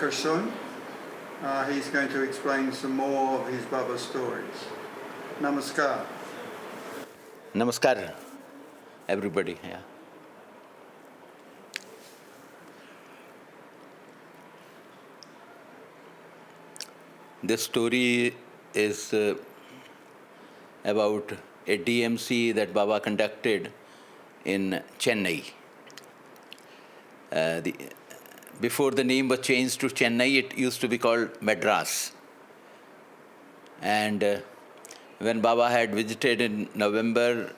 Kishan. He's going to explain some more of his Baba stories. Namaskar. Namaskar, everybody. Yeah. This story is about a DMC that Baba conducted in Chennai. Before the name was changed to Chennai, it used to be called Madras. And when Baba had visited in November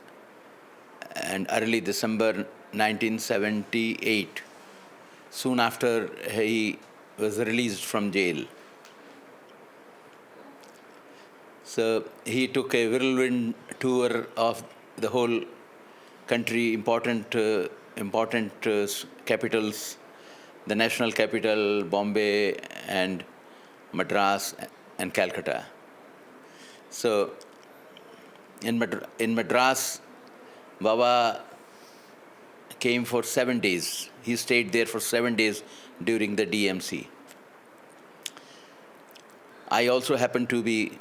and early December 1978, soon after he was released from jail. So he took a whirlwind tour of the whole country, important capitals, the national capital, Bombay and Madras and Calcutta. So in Madras, Baba came for 7 days. He stayed there for 7 days during the DMC. I also happened to be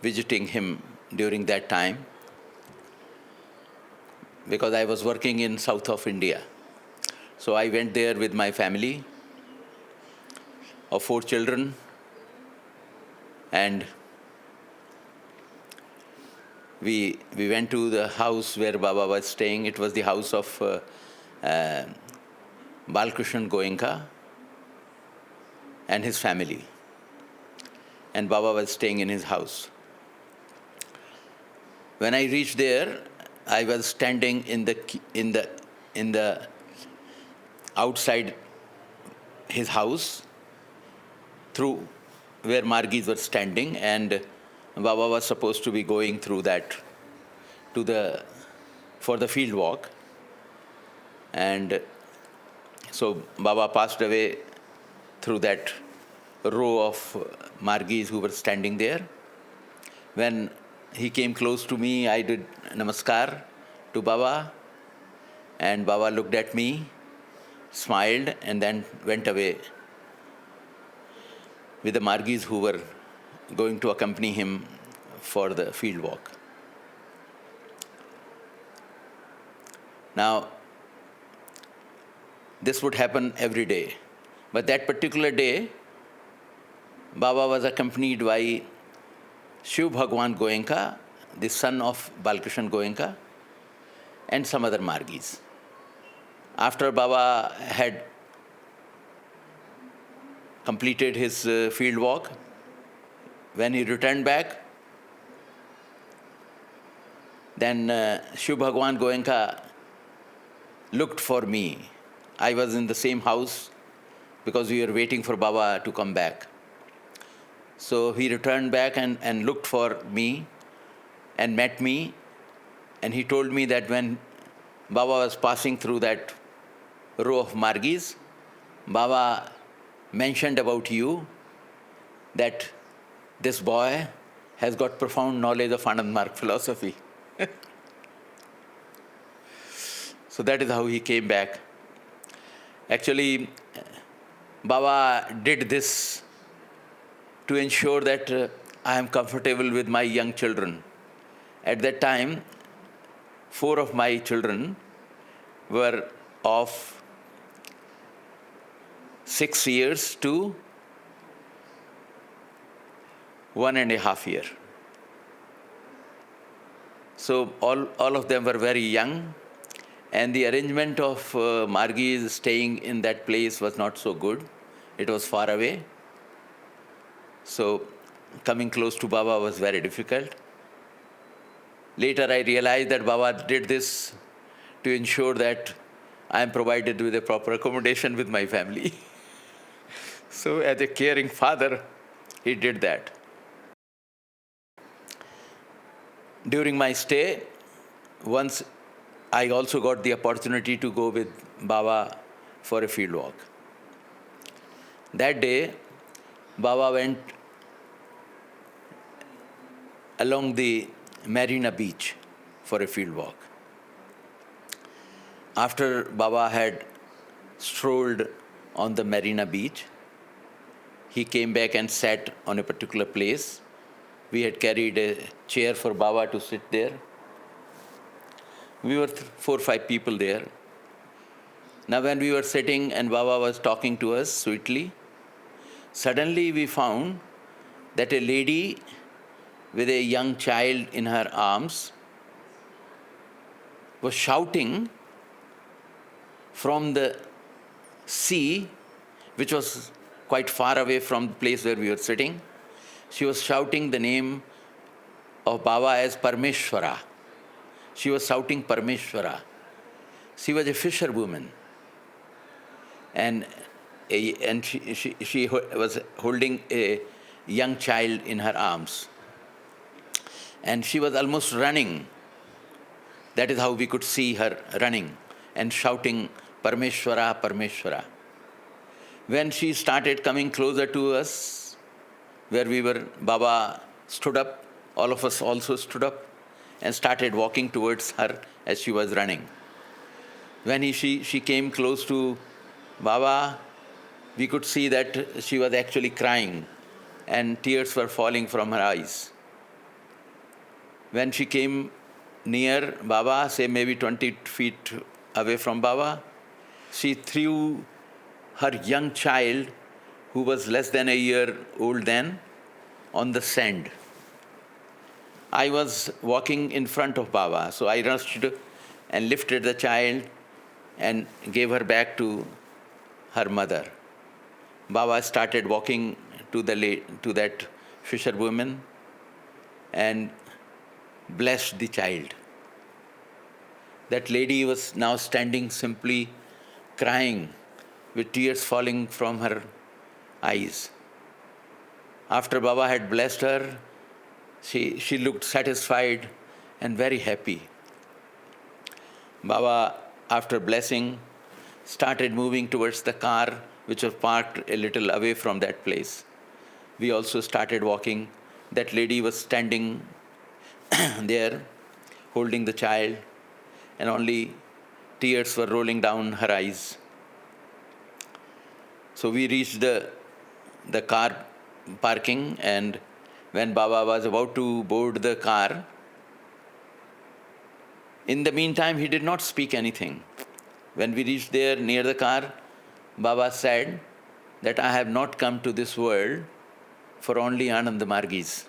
visiting him during that time because I was working in south of India. So I went there with my family of 4 children, and we went to the house where Baba was staying. It was the house of Balkrishan Goenka and his family. And Baba was staying in his house. When I reached there, I was standing in the outside his house, through where Margiis were standing, and Baba was supposed to be going through that for the field walk. And so Baba passed away through that row of Margiis who were standing there. When he came close to me, I did namaskar to Baba, and Baba looked at me, smiled, and then went away with the Margiis who were going to accompany him for the field walk. Now, this would happen every day. But that particular day, Baba was accompanied by Shiv Bhagwan Goenka, the son of Balkrishan Goenka, and some other Margiis. After Baba had completed his field walk, when he returned back, then Shiv Bhagwan Goenka looked for me. I was in the same house because we were waiting for Baba to come back. So he returned back and looked for me and met me, and he told me that when Baba was passing through that row of Margiis, Baba mentioned about you that this boy has got profound knowledge of Ananda Marga philosophy. So that is how he came back. Actually, Baba did this to ensure that I am comfortable with my young children. At that time, 4 of my children were of 6 years to 1.5 years. So all of them were very young, and the arrangement of Margiis staying in that place was not so good. It was far away. So coming close to Baba was very difficult. Later I realized that Baba did this to ensure that I am provided with a proper accommodation with my family. So as a caring father, he did that. During my stay, once I also got the opportunity to go with Baba for a field walk. That day, Baba went along the Marina beach for a field walk. After Baba had strolled on the Marina beach, he came back and sat on a particular place. We had carried a chair for Baba to sit there. We were 4 or 5 people there. Now when we were sitting and Baba was talking to us sweetly, suddenly we found that a lady with a young child in her arms was shouting from the sea, which was quite far away from the place where we were sitting. She was shouting the name of Baba as Parmeshwara. She was shouting Parmeshwara. She was a fisherwoman. And she was holding a young child in her arms. And she was almost running. That is how we could see her running and shouting Parmeshwara, Parmeshwara. When she started coming closer to us, where we were, Baba stood up, all of us also stood up and started walking towards her as she was running. When she came close to Baba, we could see that she was actually crying and tears were falling from her eyes. When she came near Baba, say maybe 20 feet away from Baba, she threw her young child, who was less than a year old then, on the sand. I was walking in front of Baba, so I rushed and lifted the child and gave her back to her mother. Baba started walking to that fisherwoman and blessed the child. That lady was now standing simply crying with tears falling from her eyes. After Baba had blessed her, she looked satisfied and very happy. Baba, after blessing, started moving towards the car which was parked a little away from that place. We also started walking. That lady was standing there, holding the child, and only tears were rolling down her eyes. So we reached the car parking, and when Baba was about to board the car, in the meantime, he did not speak anything. When we reached there near the car, Baba said that I have not come to this world for only Ananda Margiis.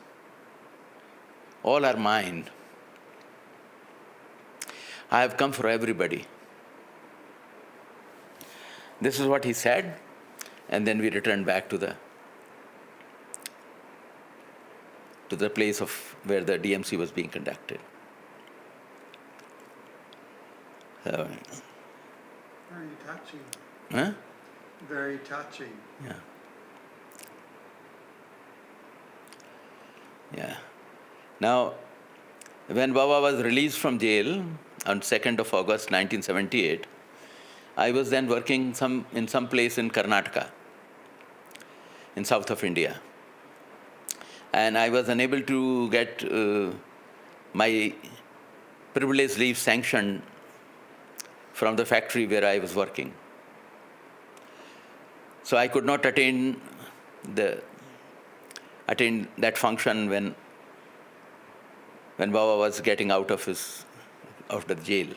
All are mine. I have come for everybody. This is what he said, and then we returned back to the place of where the DMC was being conducted. So, very touching. huh? Very touching. Yeah. Yeah. Now, when Baba was released from jail on 2nd of August 1978, I was then working in some place in Karnataka, in south of India. And I was unable to get my privilege leave sanctioned from the factory where I was working. So I could not attain that function when Baba was getting out of the jail.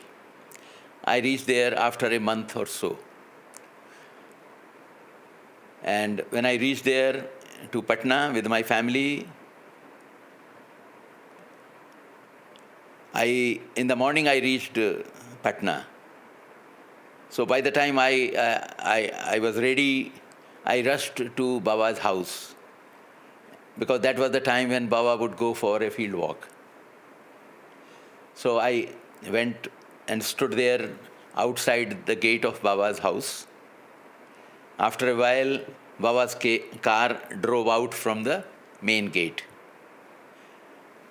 I reached there after a month or so. And when I reached there to Patna with my family, in the morning I reached Patna. So by the time I was ready, I rushed to Baba's house, because that was the time when Baba would go for a field walk. So I went and stood there outside the gate of Baba's house. After a while, Baba's car drove out from the main gate.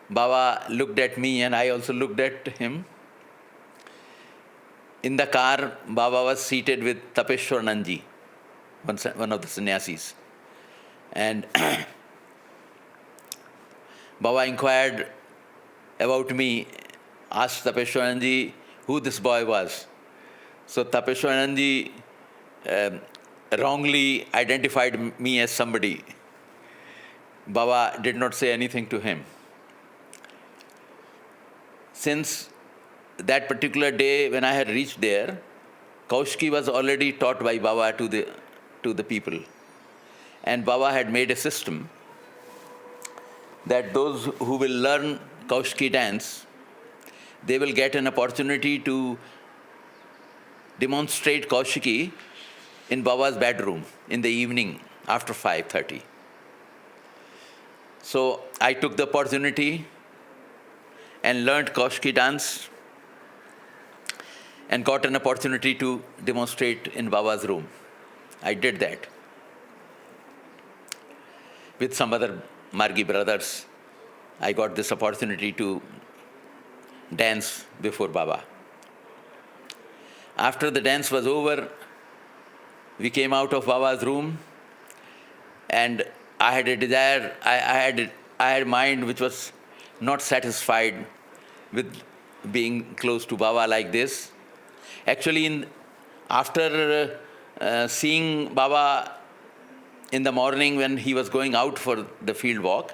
Baba looked at me and I also looked at him. In the car, Baba was seated with Tapeshwaranandaji, one of the sannyasis. And Baba inquired about me, asked Tapeshwaranandaji who this boy was. So Tapeshwaranandaji wrongly identified me as somebody. Baba did not say anything to him. Since that particular day when I had reached there, Kaoshikii was already taught by Baba to the people. And Baba had made a system that those who will learn Kaoshikii dance, they will get an opportunity to demonstrate Kaoshikii in Baba's bedroom in the evening after 5:30. So I took the opportunity and learned Kaoshikii dance and got an opportunity to demonstrate in Baba's room. I did that with some other Margii brothers. I got this opportunity to dance before Baba. After the dance was over, we came out of Baba's room, and I had a desire, I had a mind which was not satisfied with being close to Baba like this. Actually, after seeing Baba in the morning when he was going out for the field walk,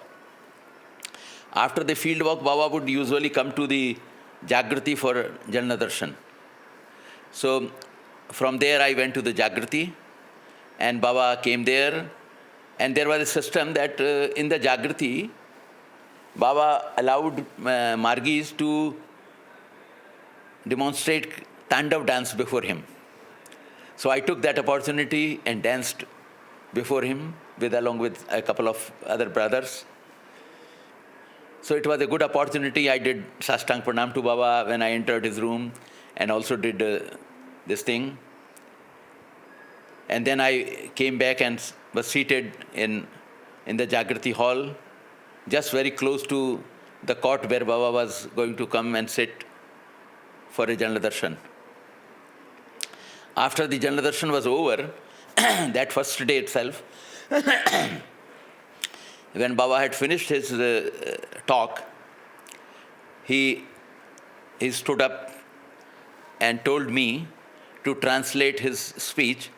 after the field walk, Baba would usually come to the Jagrati for Jalna Darshan. So from there I went to the Jagrati, and Baba came there, and there was a system that in the Jagrati, Baba allowed Margiis to demonstrate tandava dance before him. So I took that opportunity and danced before him along with a couple of other brothers. So it was a good opportunity. I did Sastang Pranam to Baba when I entered his room, and also did this thing. And then I came back and was seated in the Jagrati hall, just very close to the court where Baba was going to come and sit for a Janla Darshan. After the Janla Darshan was over, that first day itself, when Baba had finished his talk, he stood up and told me to translate his speech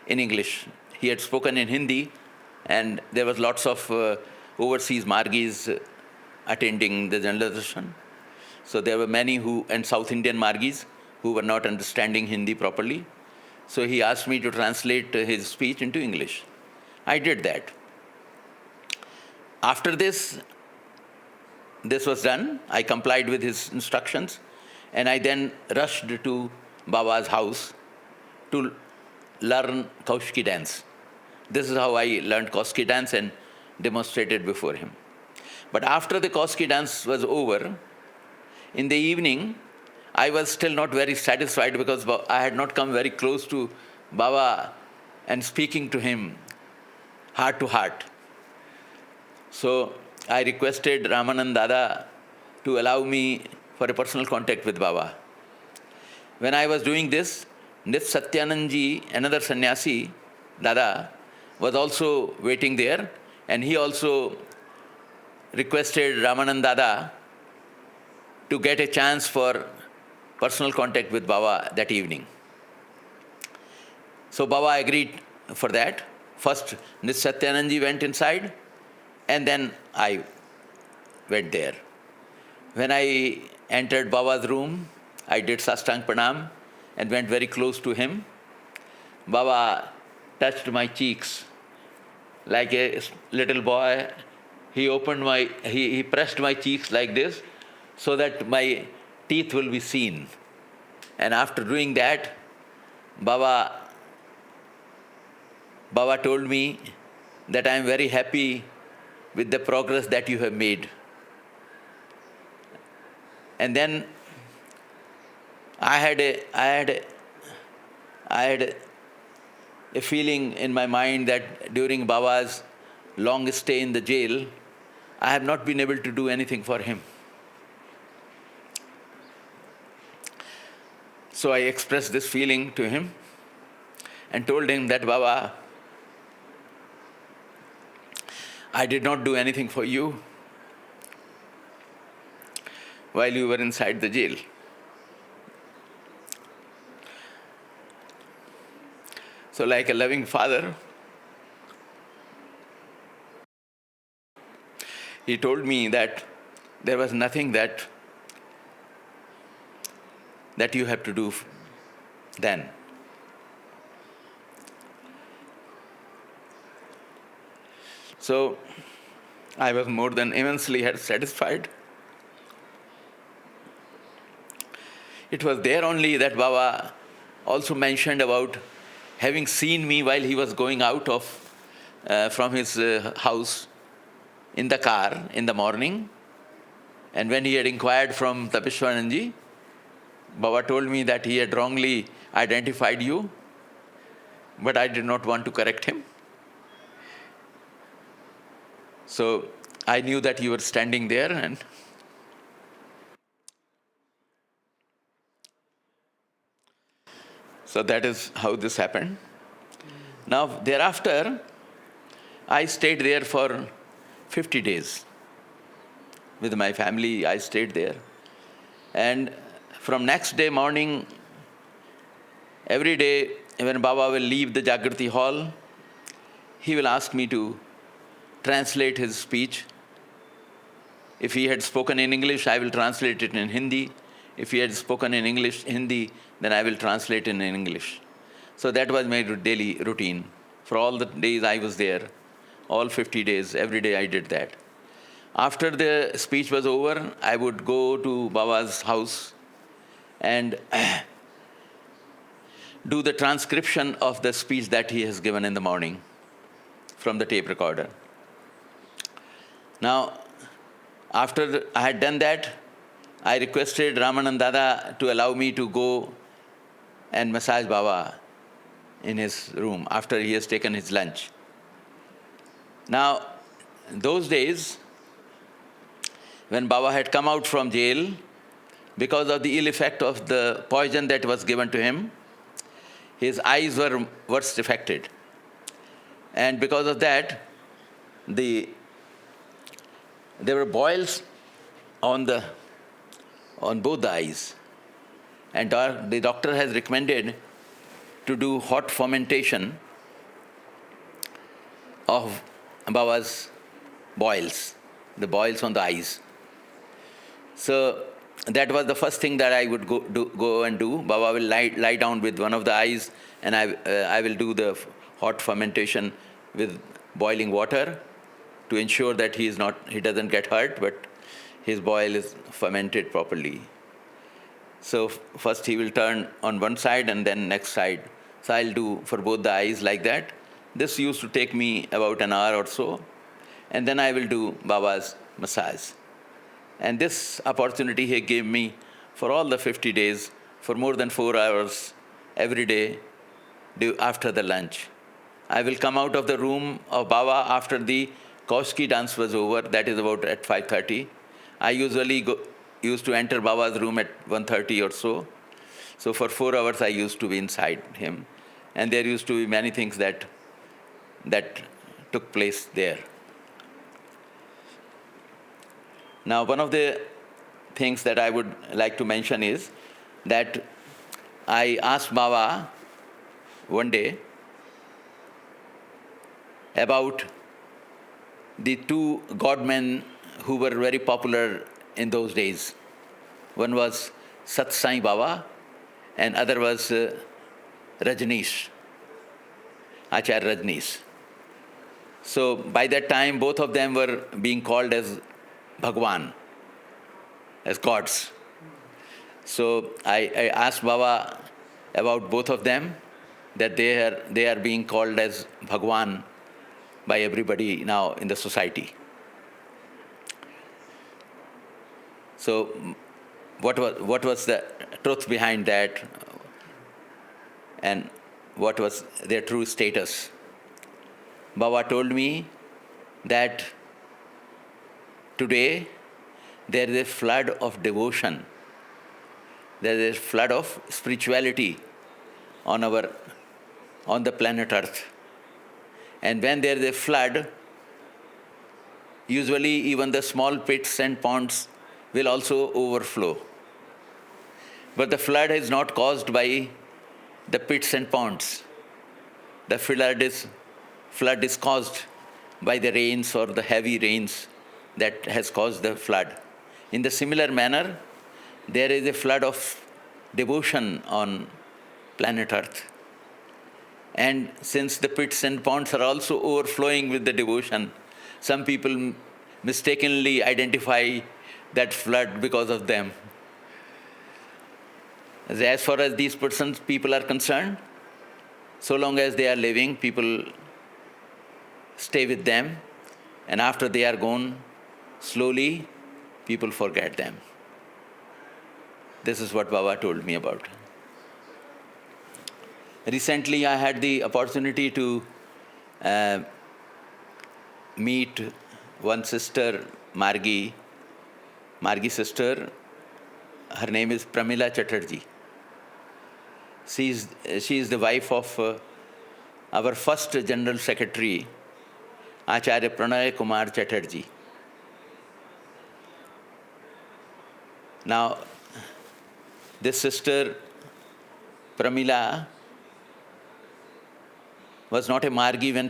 in English. He had spoken in Hindi, and there was lots of overseas Margiis attending the Janla Darshan. So there were many and South Indian Margiis who were not understanding Hindi properly. So he asked me to translate his speech into English. I did that. After this was done, I complied with his instructions, and I then rushed to Baba's house to learn Kaoshikii dance. This is how I learned Kaoshikii dance and demonstrated before him. But after the Kaoshikii dance was over, in the evening, I was still not very satisfied because I had not come very close to Baba and speaking to him heart to heart. So I requested Ramanand Dada to allow me for a personal contact with Baba. When I was doing this, Niyasatyanandaji, another sannyasi, Dada, was also waiting there, and he also requested Ramanand Dada to get a chance for personal contact with Baba that evening. So Baba agreed for that. First, Niyasatyanandaji went inside, and then I went there. When I entered Baba's room, I did Sastang Pranam and went very close to him. Baba touched my cheeks like a little boy. He pressed my cheeks like this so that my teeth will be seen. And after doing that, Baba told me that I am very happy with the progress that you have made. And then I had a feeling in my mind that during Baba's long stay in the jail, I have not been able to do anything for him. So I expressed this feeling to him and told him that, Baba, I did not do anything for you while you were inside the jail. So like a loving father, he told me that there was nothing that you have to do then. So I was more than immensely satisfied. It was there only that Baba also mentioned about having seen me while he was going out from his house in the car in the morning. And when he had inquired from Tapishwaranji, Baba told me that he had wrongly identified you, but I did not want to correct him. So I knew that you were standing there, and so that is how this happened. Now, thereafter, I stayed there for 50 days. With my family, I stayed there. And from next day morning, every day when Baba will leave the Jagrati hall, he will ask me to translate his speech. If he had spoken in English, I will translate it in Hindi. If he had spoken in Hindi, then I will translate it in English. So that was my daily routine. For all the days I was there, all 50 days, every day I did that. After the speech was over, I would go to Baba's house and do the transcription of the speech that he has given in the morning from the tape recorder. Now, after I had done that, I requested Ramananda Dada to allow me to go and massage Baba in his room after he has taken his lunch. Now, those days, when Baba had come out from jail, because of the ill effect of the poison that was given to him, his eyes were worst affected. And because of that, there were boils on both the eyes. And the doctor has recommended to do hot fermentation of Baba's boils, the boils on the eyes. So that was the first thing that I would go and do. Baba will lie down with one of the eyes, and I will do the hot fermentation with boiling water to ensure that he doesn't get hurt, but his boil is fermented properly. So first he will turn on one side and then next side. So I'll do for both the eyes like that. This used to take me about an hour or so. And then I will do Baba's massage. And this opportunity he gave me for all the 50 days, for more than 4 hours every day after the lunch. I will come out of the room of Baba after the Kaoshikii dance was over, that is about at 5:30. I used to enter Baba's room at 1:30 or so. So for 4 hours I used to be inside him. And there used to be many things that took place there. Now, one of the things that I would like to mention is that I asked Baba one day about the two godmen who were very popular in those days. One was Sat Sai Baba and other was Rajnesh, Acharya Rajnesh. So by that time, both of them were being called as Bhagwan, as gods. So I asked Baba about both of them, that they are being called as Bhagwan by everybody now in the society. So what was the truth behind that, and what was their true status? Baba told me that today there is a flood of devotion, there is a flood of spirituality on the planet Earth. And when there is a flood, usually even the small pits and ponds will also overflow. But the flood is not caused by the pits and ponds. the flood is caused by the rains or the heavy rains that has caused the flood. In the similar manner, there is a flood of devotion on planet Earth. And since the pits and ponds are also overflowing with the devotion, some people mistakenly identify that flood because of them. As far as these people are concerned, so long as they are living, people stay with them, and after they are gone, slowly people forget them. This is what Baba told me about. Recently, I had the opportunity to meet one sister, Margii sister. Her name is Pramilaji. She is the wife of our first General Secretary, Acharya Pranay Kumar Chatterjee. Now, this sister, Pramila, was not a Margii when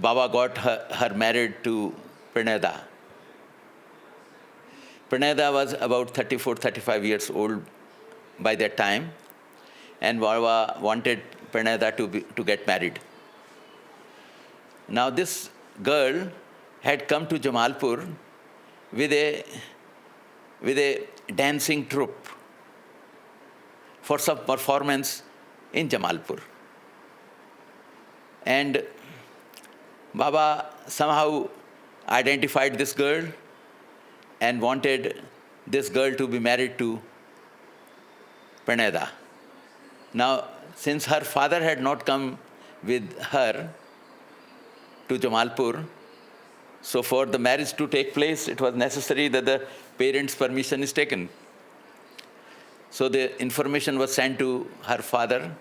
Baba got her married to Praneda. Praneda was about 34, 35 years old by that time, and Baba wanted Praneda to get married. Now this girl had come to Jamalpur with a dancing troupe for some performance in Jamalpur. And Baba somehow identified this girl and wanted this girl to be married to Praneda. Now, since her father had not come with her to Jamalpur, so for the marriage to take place, it was necessary that the parents' permission is taken. So the information was sent to her father,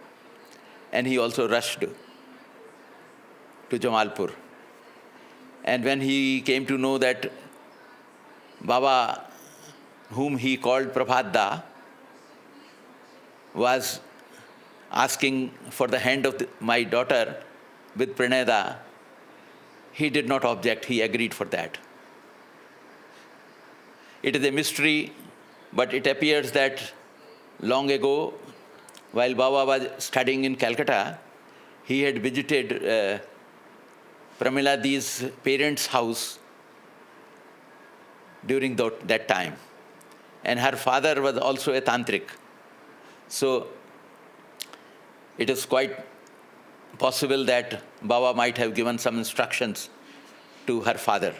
and he also rushed to Jamalpur. And when he came to know that Baba, whom he called Prabhada, was asking for the hand of my daughter with Praneda, he did not object, he agreed for that. It is a mystery, but it appears that long ago, while Baba was studying in Calcutta, he had visited Pramilaji's parents' house during that time. And her father was also a tantric. So it is quite possible that Baba might have given some instructions to her father.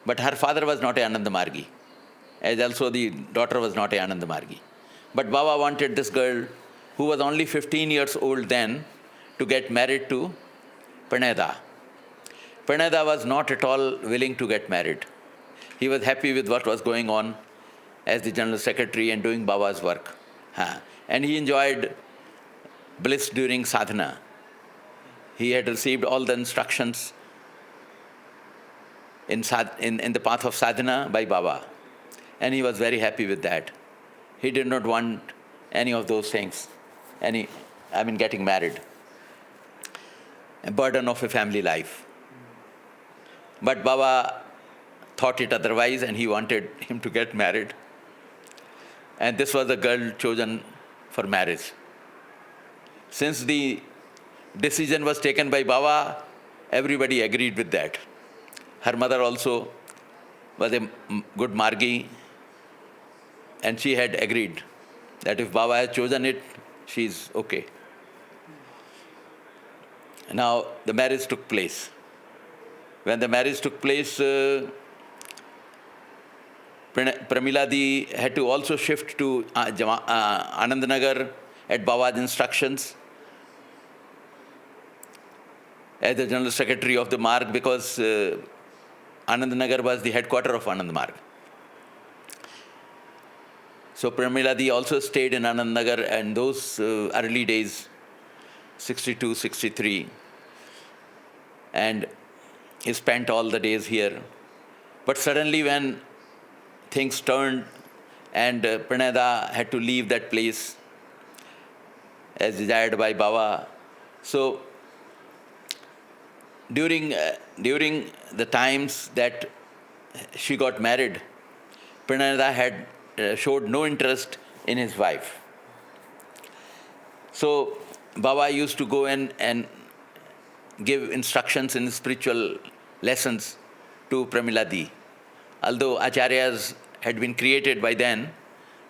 But her father was not a Ananda Margi, as also the daughter was not a Ananda Margi. But Baba wanted this girl, who was only 15 years old then, to get married to Praneda. Praneda was not at all willing to get married. He was happy with what was going on as the General Secretary and doing Baba's work. And he enjoyed bliss during sadhana. He had received all the instructions in the path of sadhana by Baba. And he was very happy with that. He did not want any of those things, getting married, a burden of a family life. But Baba thought it otherwise, and he wanted him to get married. And this was the girl chosen for marriage. Since the decision was taken by Baba, everybody agreed with that. Her mother also was a good Margi, and she had agreed that if Baba has chosen it, she's okay. Now, the marriage took place. When the marriage took place, Pramilaji had to also shift to Anandanagar at Baba's instructions as the General Secretary of the Marg, because Anandanagar was the headquarters of Ananda Marga. So Pramilaji also stayed in Anandanagar in those early days, 62, 63, and he spent all the days here. But suddenly when things turned and Praneda had to leave that place as desired by Baba, So during the times that she got married, Pranada had showed no interest in his wife. So Baba used to go and give instructions in spiritual lessons to Pramilaji. Although acharyas had been created by then,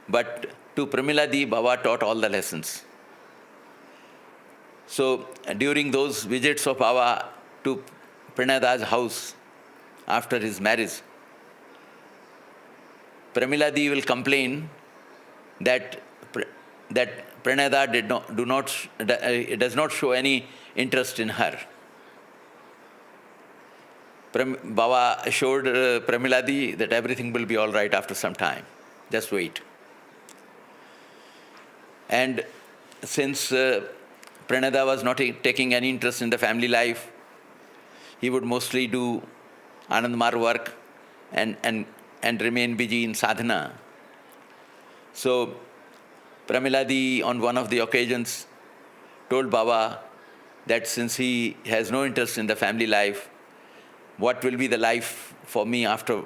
but to Pramilaji, Baba taught all the lessons. So during those visits of Baba to Pranada's house after his marriage, Pramilaji will complain that Pranada does not show any interest in her. Baba assured Pramilaji that everything will be all right after some time. Just wait. And since Pranada was not taking any interest in the family life, he would mostly do Ananda Marga work and remain busy in sadhana. So Pramilaji on one of the occasions told Baba that since he has no interest in the family life, what will be the life for me after?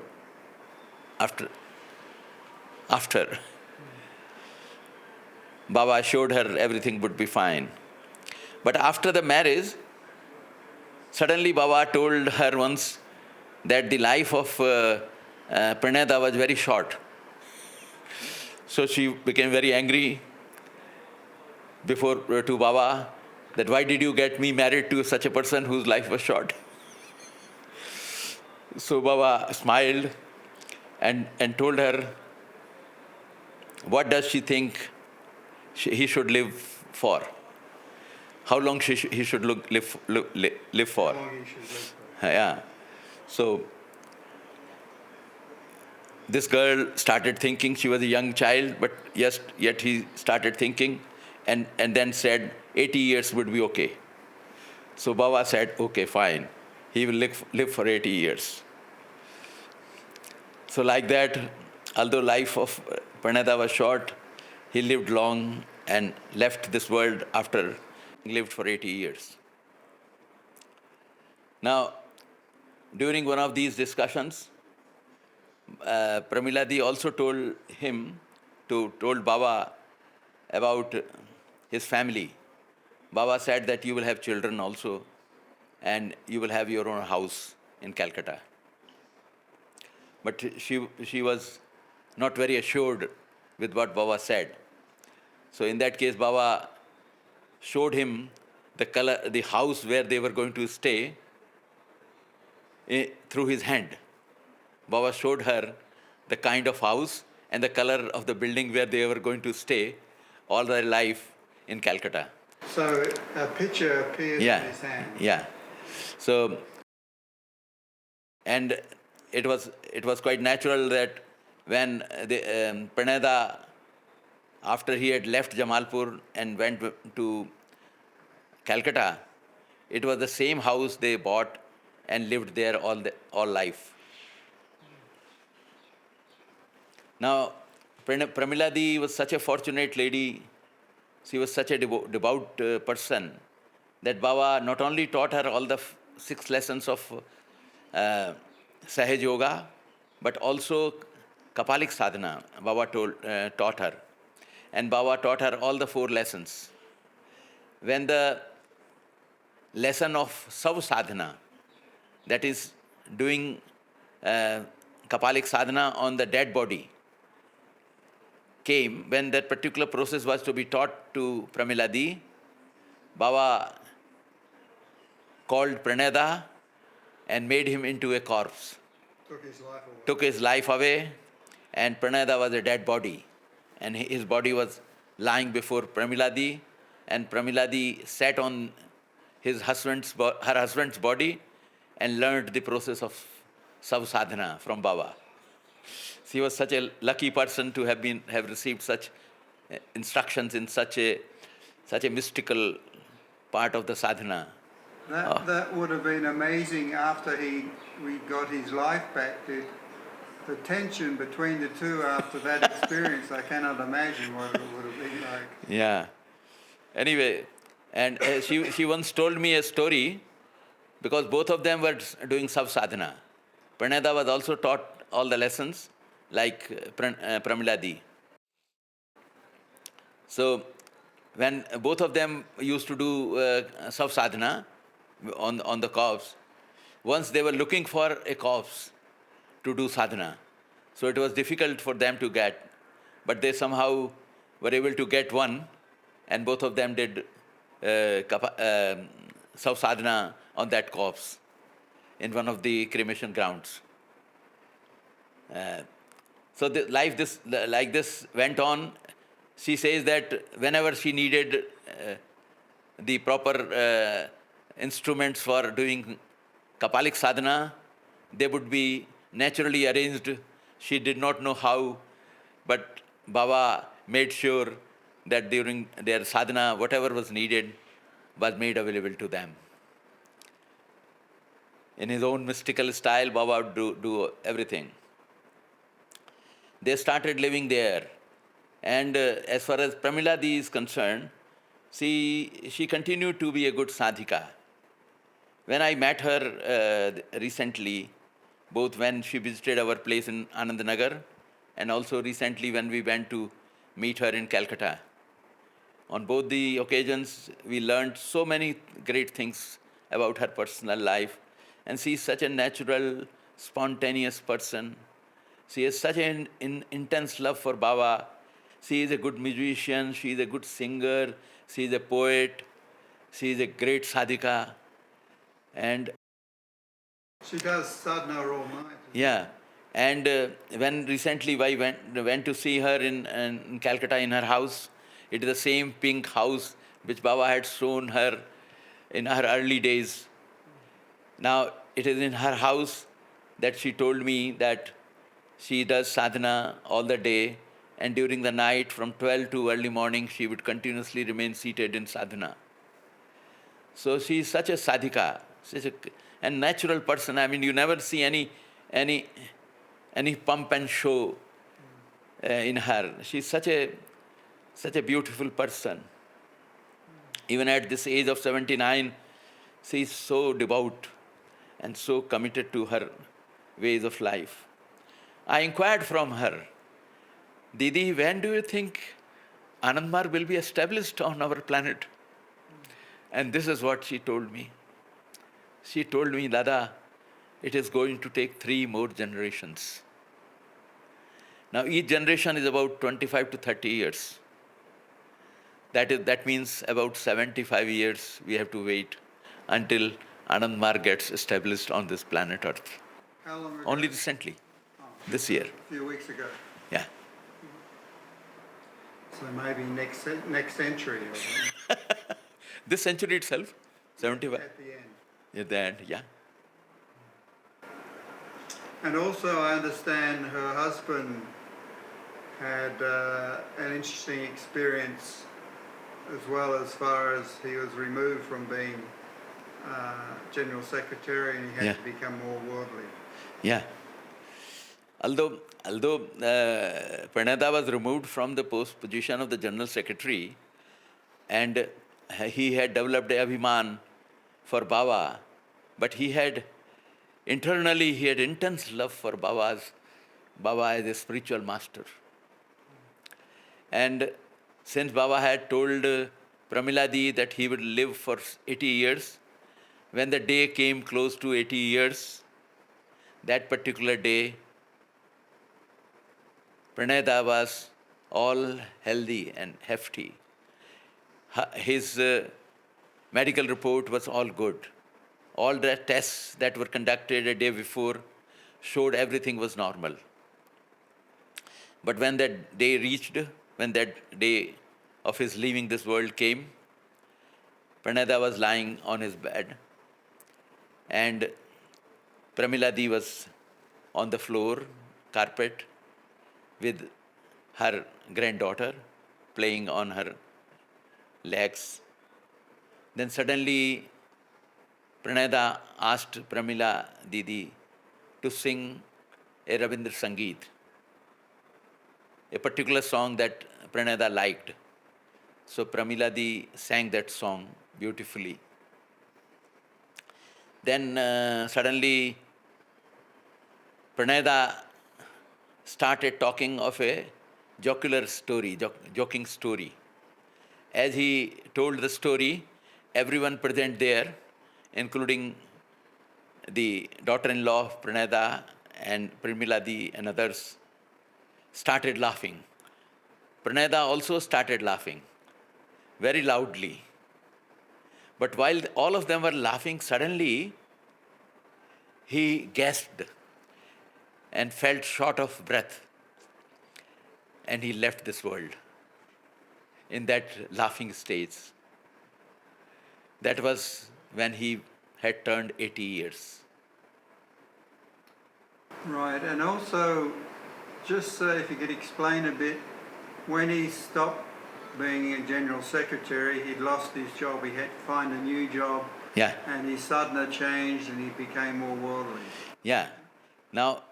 Baba assured her everything would be fine. But after the marriage, suddenly Baba told her once that the life of Pranada was very short. So she became very angry to Baba that why did you get me married to such a person whose life was short? So Baba smiled and told her, what does she think he should live for? How long he should live for? How long he should live for. Yeah. So this girl started thinking, she was a young child, but yet he started thinking and then said 80 years would be okay. So Baba said, okay, fine. He will live for 80 years. So like that, although life of Pranada was short, he lived long and left this world after he lived for 80 years. Now, during one of these discussions, Pramilaji also told Baba about his family. Baba said that you will have children also and you will have your own house in Calcutta. But she was not very assured with what Baba said. So in that case, Baba showed him the house where they were going to stay through his hand. Baba showed her the kind of house and the color of the building where they were going to stay all their life in Calcutta. So a picture appears in his hand. Yeah. So, and it was quite natural that when Pranada, after he had left Jamalpur and went to Calcutta, it was the same house they bought and lived there all life. Now, Pramilaji was such a fortunate lady. She was such a devout person that Baba not only taught her all the 6 lessons of Sahaj Yoga, but also Kapalik sadhana. Baba taught her. And Baba taught her all the 4 lessons. When the lesson of Sav sadhana, that is doing Kapalik sadhana on the dead body, came, when that particular process was to be taught to Pramilaji, Baba called Pranada and made him into a corpse. Took his life away, and Pranada was a dead body. And his body was lying before Pramilaji, and Pramilaji sat on her husband's body and learned the process of Sav sadhana from Baba. She was such a lucky person to have received such instructions in such a mystical part of the sadhana. That would have been amazing after we got his life back. The tension between the two after that experience, I cannot imagine what it would have been like. Yeah. Anyway, And she once told me a story because both of them were doing sub-sadhana. Pranada was also taught all the lessons like Pramilaji. So when both of them used to do sub-sadhana on the corpse, once they were looking for a corpse to do sadhana. So it was difficult for them to get, but they somehow were able to get one, and both of them did sadhana on that corpse in one of the cremation grounds. So the life like this went on. She says that whenever she needed the proper instruments for doing Kapalik sadhana, they would be naturally arranged. She did not know how, but Baba made sure that during their sadhana, whatever was needed was made available to them. In his own mystical style, Baba would do everything. They started living there. And as far as Pramilaji is concerned, she continued to be a good sadhika. When I met her recently, both when she visited our place in Ananda Nagar and also recently when we went to meet her in Calcutta, on both the occasions, we learned so many great things about her personal life. And she is such a natural, spontaneous person. She has such an intense love for Baba. She is a good musician, she is a good singer, she is a poet, she is a great sadhika. And she does sadhana all night. Yeah. And when recently I went to see her in Calcutta in her house, it is the same pink house which Baba had shown her in her early days. Now, it is in her house that she told me that she does sadhana all the day, and during the night from 12 to early morning, she would continuously remain seated in sadhana. So she is such a sadhika, such a natural person. I mean, you never see any pump and show in her. She's such a beautiful person. Even at this age of 79, she is so devout and so committed to her ways of life. I inquired from her, Didi, when do you think Ananda Marga will be established on our planet? And this is what she told me. She told me, Dada, it is going to take 3 more generations. Now, each generation is about 25 to 30 years. That means about 75 years we have to wait until Ananda Marga gets established on this planet Earth. How long ago? Only recently, this year. A few weeks ago. Yeah. So maybe next century or something. This century itself, 75. At the end. At the end, yeah. And also I understand her husband had an interesting experience as well, as far as he was removed from being General Secretary and he had to become more worldly. Yeah. Although Pranada was removed from the position of the General Secretary and he had developed a abhiman for Baba, but internally he had intense love for Baba as a spiritual master. And since Baba had told Pramilaji that he would live for 80 years, when the day came close to 80 years, that particular day, Pranada was all healthy and hefty. His medical report was all good. All the tests that were conducted a day before showed everything was normal. But when that day of his leaving this world came, Pranada was lying on his bed and Pramilaji was on the floor, carpet, with her granddaughter playing on her legs. Then suddenly Pranada asked Pramila Didi to sing a Rabindra Sangeet, a particular song that Pranada liked. So Pramilaji sang that song beautifully. Then suddenly Pranayada started talking of a jocular story, joking story. As he told the story, everyone present there, including the daughter-in-law of Pranayada and Pramilaji and others, started laughing. Pranayada also started laughing very loudly. But while all of them were laughing, suddenly he gasped and felt short of breath, and he left this world in that laughing stage. That was when he had turned 80 years. Right, and also, just if you could explain a bit, when he stopped being a general secretary, he'd lost his job, he had to find a new job, Yeah, and his sadhana changed and he became more worldly. yeah. Now,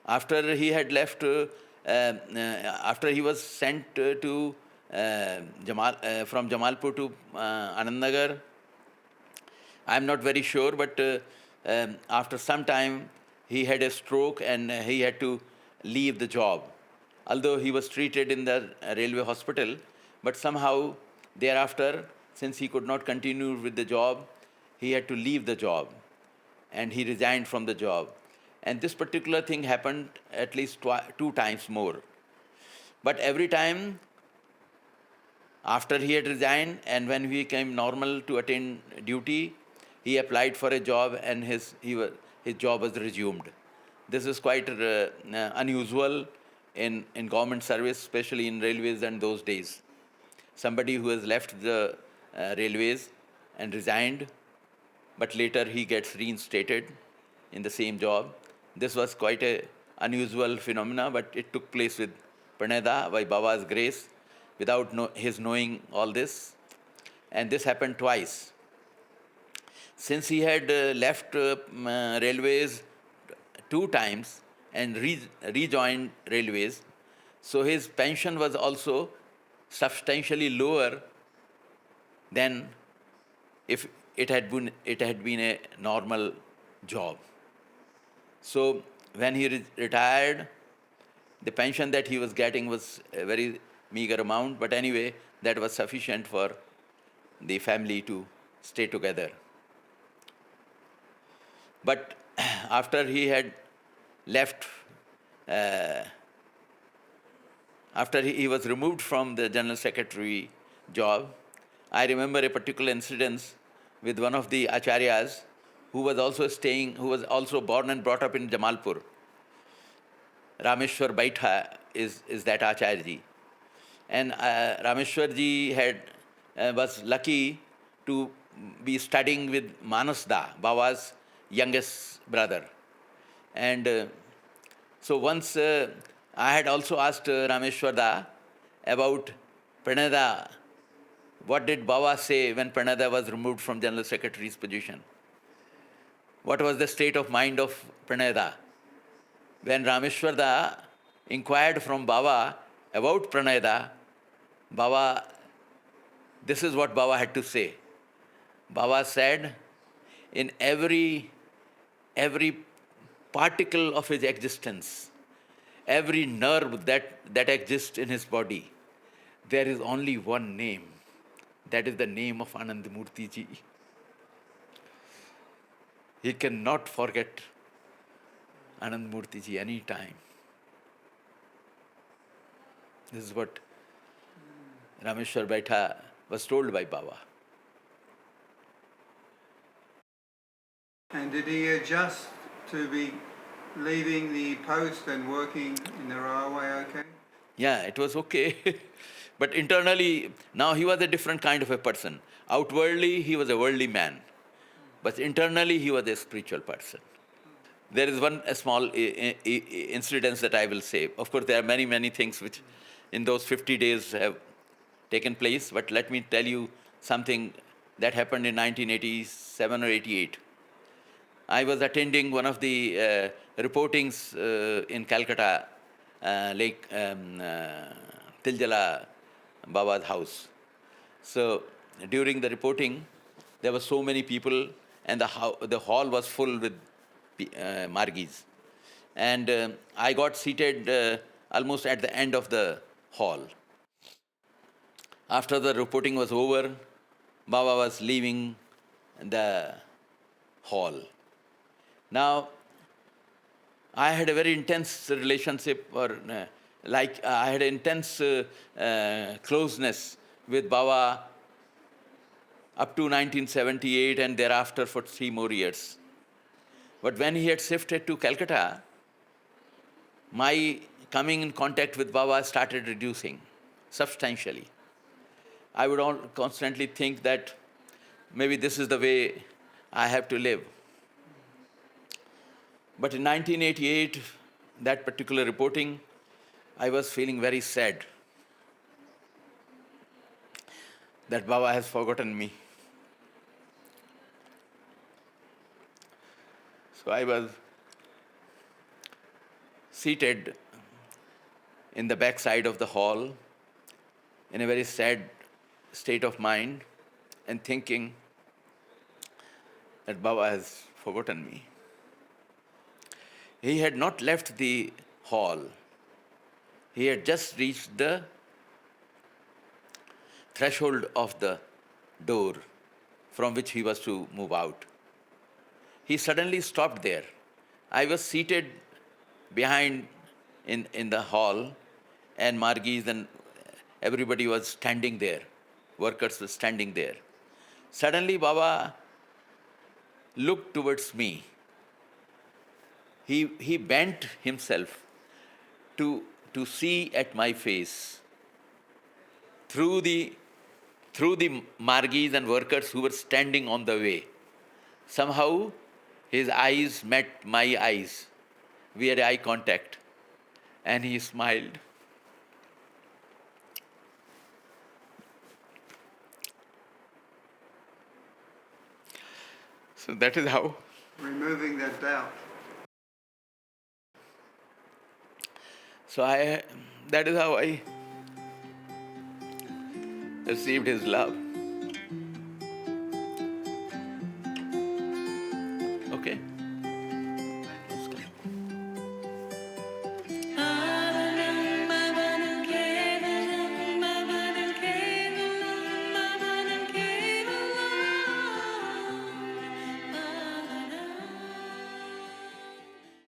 after he had left, after he was sent to from Jamalpur to Anandnagar, I'm not very sure, but after some time he had a stroke and he had to leave the job. Although he was treated in the railway hospital, but somehow thereafter, since he could not continue with the job, he had to leave the job and he resigned from the job. And this particular thing happened at least two times more. But every time after he had resigned and when he came normal to attend duty, he applied for a job and his job was resumed. This is quite unusual in government service, especially in railways and those days. Somebody who has left the railways and resigned, but later he gets reinstated in the same job. This was quite a unusual phenomena, but it took place with Pranayada by Baba's grace, without his knowing all this. And this happened twice. Since he had left railways two times and rejoined railways, so his pension was also substantially lower than if it had been a normal job. So when he retired, the pension that he was getting was a very meager amount, but anyway, that was sufficient for the family to stay together. But after he had left, after he was removed from the general secretary job, I remember a particular incident with one of the acharyas who was also born and brought up in Jamalpur. Rameshwar Baitha is that Acharyaji. And Rameshwarji was lucky to be studying with Manasda, Baba's youngest brother. And so once I had also asked Rameshwarda about Pranayada, what did Baba say when Pranayada was removed from General Secretary's position? What was the state of mind of Pranayada? When Rameshwarda inquired from Baba about Pranayada, this is what Baba had to say. Baba said, in every particle of his existence, every nerve that exists in his body, there is only one name. That is the name of Ananda Murtiji. He cannot forget Ananda Murtiji any time. This is what Rameshwar Baitha was told by Baba. And did he adjust to be leaving the post and working in the railway okay? Yeah, it was okay. But internally, now he was a different kind of a person. Outwardly, he was a worldly man. But internally, he was a spiritual person. There is one small incident that I will say. Of course, there are many, many things which in those 50 days have taken place. But let me tell you something that happened in 1987 or 88. I was attending one of the reportings in Calcutta, Lake Tiljala Baba's house. So during the reporting, there were so many people, and the hall was full with Margiis. And I got seated almost at the end of the hall. After the reporting was over, Baba was leaving the hall. Now, I had a very intense relationship, or I had intense closeness with Baba up to 1978 and thereafter for 3 more years. But when he had shifted to Calcutta, my coming in contact with Baba started reducing substantially. I would constantly think that maybe this is the way I have to live. But in 1988, that particular reporting, I was feeling very sad that Baba has forgotten me. So I was seated in the back side of the hall in a very sad state of mind and thinking that Baba has forgotten me. He had not left the hall. He had just reached the threshold of the door from which he was to move out. He suddenly stopped there. I was seated behind in the hall, and Margiis and everybody was standing there. Workers were standing there. Suddenly Baba looked towards me. He bent himself to see at my face through the Margiis and workers who were standing on the way. Somehow his eyes met my eyes. We had eye contact, and he smiled. So that is how. Removing that doubt. So that is how I received his love.